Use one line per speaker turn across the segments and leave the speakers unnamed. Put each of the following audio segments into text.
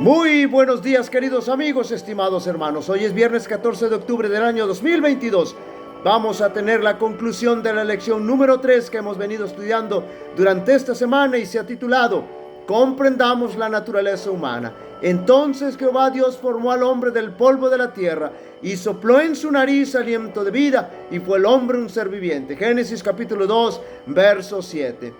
Muy buenos días, queridos amigos, estimados hermanos. Hoy es viernes 14 de octubre del año 2022. Vamos a tener la conclusión de la lección número 3 que hemos venido estudiando durante esta semana y se ha titulado Comprendamos la naturaleza humana. Entonces Jehová Dios formó al hombre del polvo de la tierra y sopló en su nariz aliento de vida, y fue el hombre un ser viviente. Génesis capítulo 2, verso 7.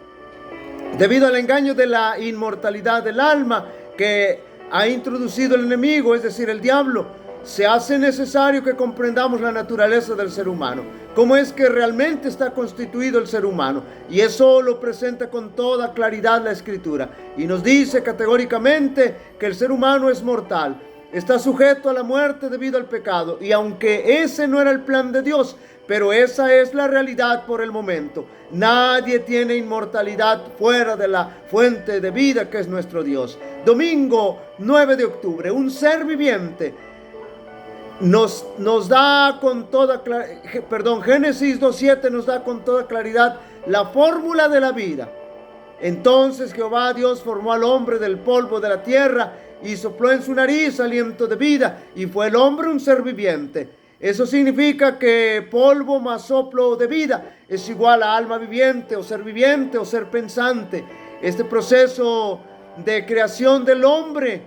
Debido al engaño de la inmortalidad del alma que ha introducido el enemigo, es decir, el diablo, se hace necesario que comprendamos la naturaleza del ser humano, cómo es que realmente está constituido el ser humano, y eso lo presenta con toda claridad la Escritura, y nos dice categóricamente que el ser humano es mortal, está sujeto a la muerte debido al pecado, y aunque ese no era el plan de Dios, pero esa es la realidad por el momento. Nadie tiene inmortalidad fuera de la fuente de vida que es nuestro Dios. Domingo 9 de octubre, un ser viviente nos da con toda claridad, Génesis 2:7 nos da con toda claridad la fórmula de la vida. Entonces Jehová Dios formó al hombre del polvo de la tierra y sopló en su nariz aliento de vida, y fue el hombre un ser viviente. Eso significa que polvo más soplo de vida es igual a alma viviente o ser pensante. Este proceso de creación del hombre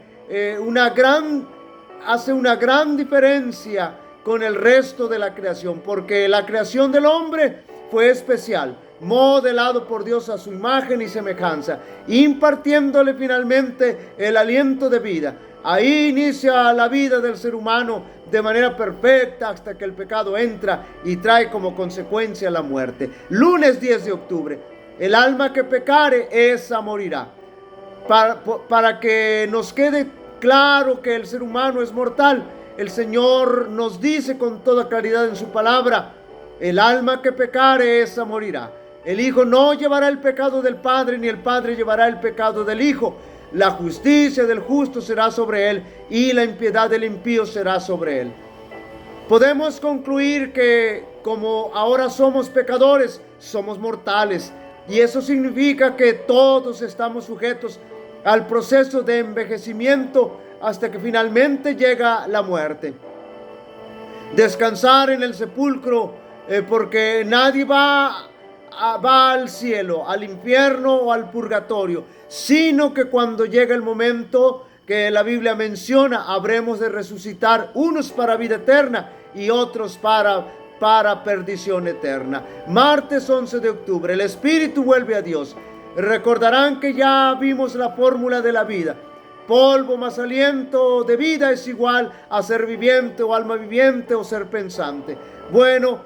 hace una gran diferencia con el resto de la creación, porque la creación del hombre fue especial, modelado por Dios a su imagen y semejanza, impartiéndole finalmente el aliento de vida. Ahí inicia la vida del ser humano de manera perfecta hasta que el pecado entra y trae como consecuencia la muerte. Lunes 10 de octubre, el alma que pecare, esa morirá. Para que nos quede claro que el ser humano es mortal, el Señor nos dice con toda claridad en su palabra: el alma que pecare, esa morirá. El Hijo no llevará el pecado del Padre, ni el Padre llevará el pecado del Hijo. La justicia del justo será sobre él, y la impiedad del impío será sobre él. Podemos concluir que como ahora somos pecadores, somos mortales, y eso significa que todos estamos sujetos al proceso de envejecimiento hasta que finalmente llega la muerte. Descansar en el sepulcro, porque nadie va al cielo, al infierno o al purgatorio, sino que cuando llega el momento que la Biblia menciona, habremos de resucitar, unos para vida eterna y otros para perdición eterna. Martes 11 de octubre, el espíritu vuelve a Dios. Recordarán que ya vimos la fórmula de la vida. Polvo más aliento de vida es igual a ser viviente o alma viviente o ser pensante. Bueno,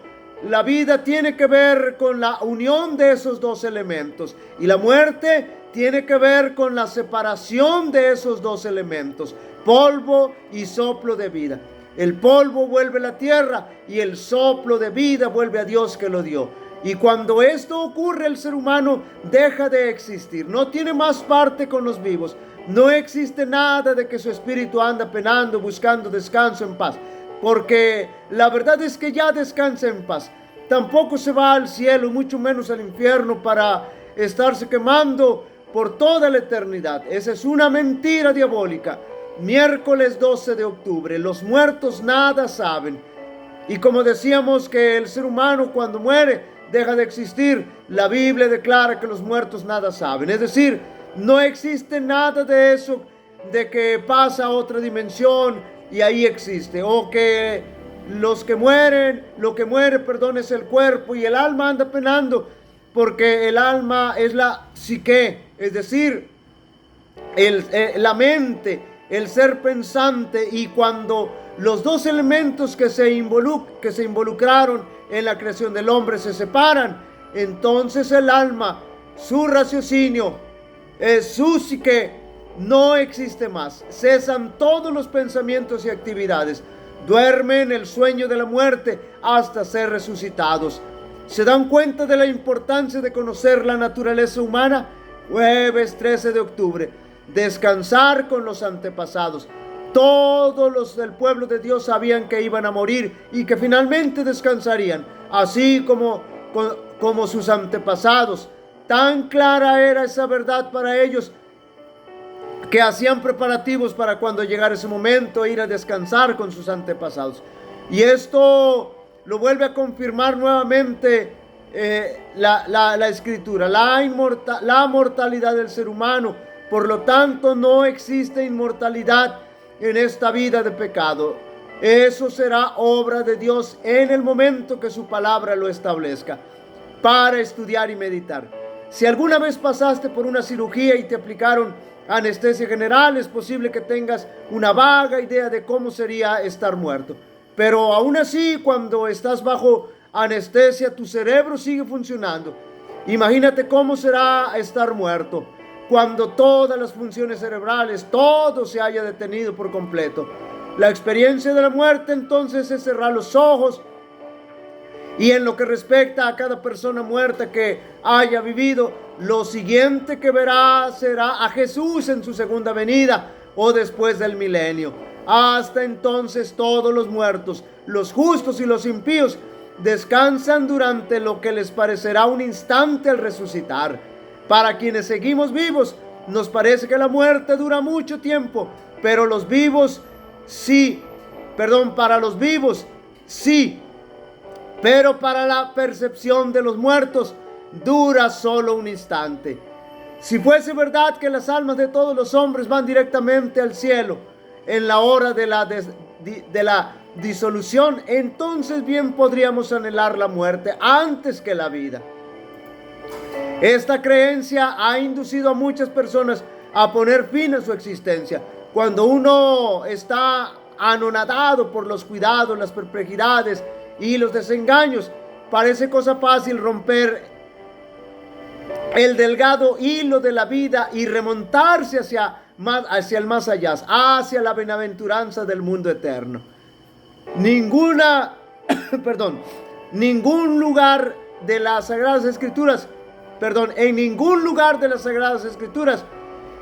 la vida tiene que ver con la unión de esos dos elementos, y la muerte tiene que ver con la separación de esos dos elementos, polvo y soplo de vida. El polvo vuelve a la tierra y el soplo de vida vuelve a Dios que lo dio. Y cuando esto ocurre, el ser humano deja de existir, no tiene más parte con los vivos. No existe nada de que su espíritu anda penando, buscando descanso en paz, porque la verdad es que ya descansa en paz. Tampoco se va al cielo, mucho menos al infierno, para estarse quemando por toda la eternidad. Esa es una mentira diabólica. Miércoles 12 de octubre, los muertos nada saben. Y como decíamos que el ser humano cuando muere deja de existir, la Biblia declara que los muertos nada saben. Es decir, no existe nada de eso, de que pasa a otra dimensión y ahí existe, o que lo que muere, es el cuerpo, y el alma anda penando, porque el alma es la psique, es decir, la mente, el ser pensante, y cuando los dos elementos que se involucraron en la creación del hombre se separan, entonces el alma, su raciocinio, su psique no existe más. Cesan todos los pensamientos y actividades. Duermen el sueño de la muerte hasta ser resucitados. ¿Se dan cuenta de la importancia de conocer la naturaleza humana? Jueves 13 de octubre. Descansar con los antepasados. Todos los del pueblo de Dios sabían que iban a morir y que finalmente descansarían, así como sus antepasados. Tan clara era esa verdad para ellos que hacían preparativos para cuando llegara ese momento ir a descansar con sus antepasados. Y esto lo vuelve a confirmar nuevamente la Escritura, la mortalidad del ser humano. Por lo tanto, no existe inmortalidad en esta vida de pecado. Eso será obra de Dios en el momento que su palabra lo establezca, para estudiar y meditar. Si alguna vez pasaste por una cirugía y te aplicaron anestesia general, es posible que tengas una vaga idea de cómo sería estar muerto. Pero aún así, cuando estás bajo anestesia, tu cerebro sigue funcionando. Imagínate cómo será estar muerto, cuando todas las funciones cerebrales, todo se haya detenido por completo. La experiencia de la muerte entonces es cerrar los ojos, y en lo que respecta a cada persona muerta que haya vivido, lo siguiente que verá será a Jesús en su segunda venida o después del milenio. Hasta entonces todos los muertos, los justos y los impíos, descansan durante lo que les parecerá un instante al resucitar. Para quienes seguimos vivos, nos parece que la muerte dura mucho tiempo, pero para los vivos sí, pero para la percepción de los muertos dura solo un instante. Si fuese verdad que las almas de todos los hombres van directamente al cielo en la hora de la disolución, entonces bien podríamos anhelar la muerte antes que la vida. Esta creencia ha inducido a muchas personas a poner fin a su existencia. Cuando uno está anonadado por los cuidados, las perplejidades y los desengaños, parece cosa fácil romper el delgado hilo de la vida y remontarse hacia el más allá, hacia la bienaventuranza del mundo eterno. Ningún lugar de las Sagradas Escrituras, en ningún lugar de las Sagradas Escrituras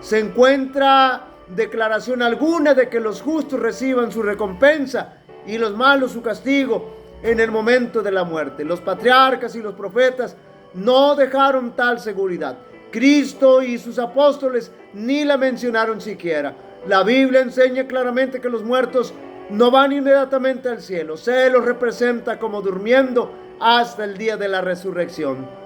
se encuentra declaración alguna de que los justos reciban su recompensa y los malos su castigo en el momento de la muerte. Los patriarcas y los profetas no dejaron tal seguridad. Cristo y sus apóstoles ni la mencionaron siquiera. La Biblia enseña claramente que los muertos no van inmediatamente al cielo. Se los representa como durmiendo hasta el día de la resurrección.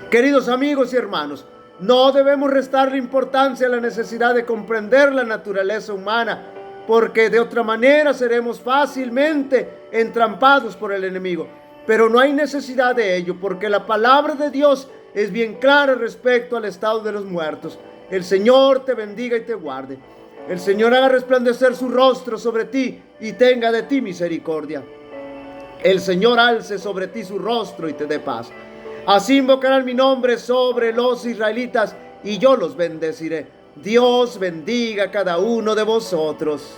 Queridos amigos y hermanos, no debemos restarle importancia a la necesidad de comprender la naturaleza humana, porque de otra manera seremos fácilmente entrampados por el enemigo. Pero no hay necesidad de ello, porque la palabra de Dios es bien clara respecto al estado de los muertos. El Señor te bendiga y te guarde. El Señor haga resplandecer su rostro sobre ti y tenga de ti misericordia. El Señor alce sobre ti su rostro y te dé paz. Así invocarán mi nombre sobre los israelitas y yo los bendeciré. Dios bendiga a cada uno de vosotros.